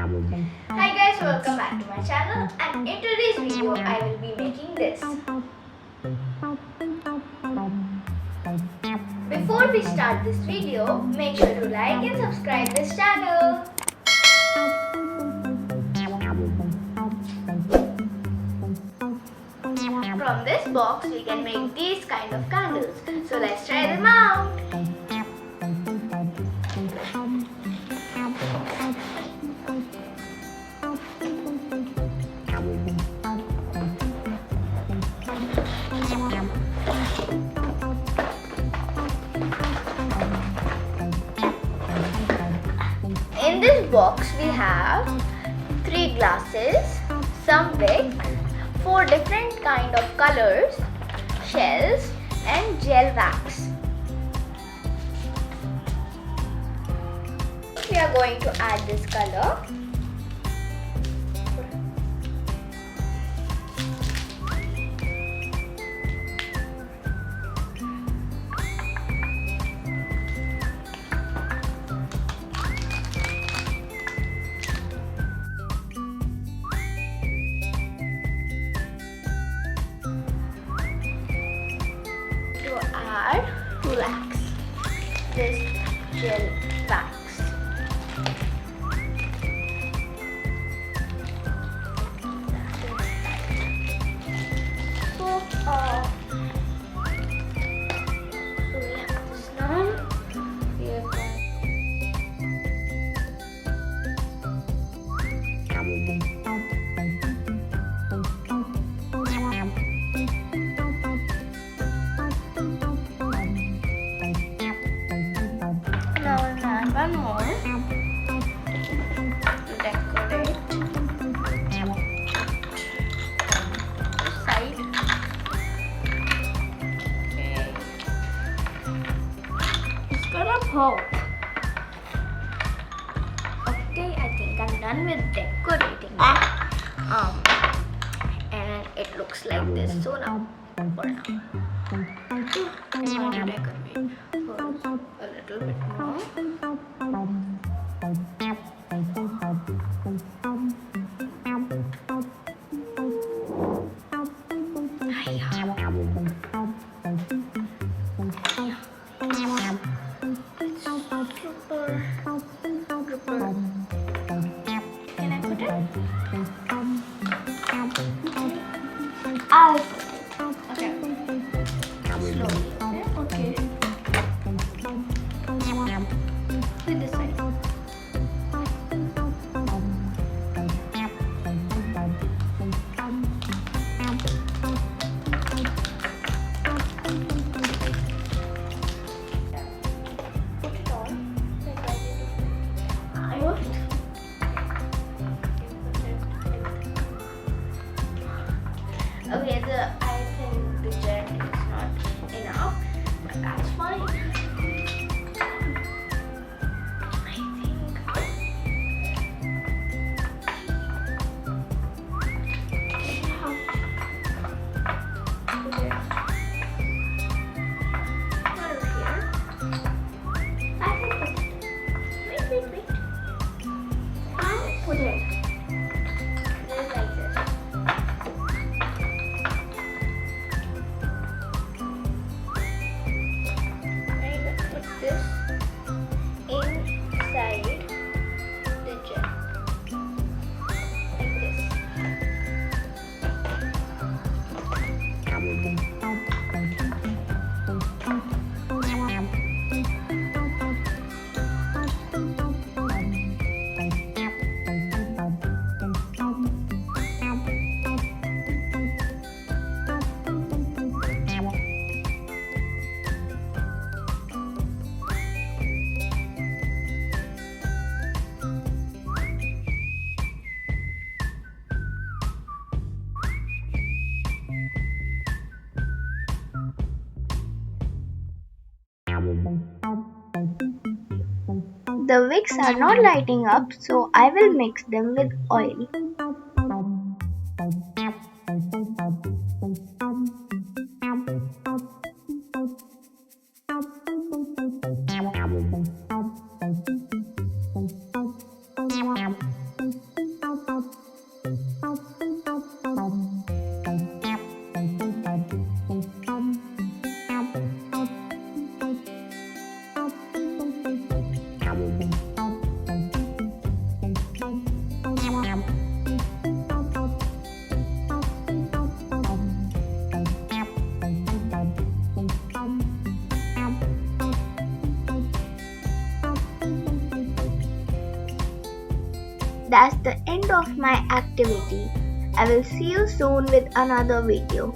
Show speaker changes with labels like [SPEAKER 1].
[SPEAKER 1] Hi guys, welcome back to my channel, and in today's video I will be making this. Before we start this video, make sure to like and subscribe this channel. From this box we can make these kind of candles. So let's try them out. In this box we have 3 glasses, some wick, 4 different kind of colors, shells and gel wax. We are going to add this color. Add wax, this gel wax. So we have this now. We are now we'll add one more to decorate the side. Okay. It's gonna pop. Okay, I think I'm done with decorating it. And it looks like this. So now, for now, I'm going to decorate first a little bit more. It's super. Can I put it? I'll put it. Okay. Slowly. Okay. With this side. Put it on. I want. Okay, I think the jet is not enough, but that's fine. I think. Put it over here. I can put it. Wait. I'll put it. Just like this. Put this inside the gel like this. The wicks are not lighting up, so I will mix them with oil.
[SPEAKER 2] that's the end of my activity. I will see you soon with another video.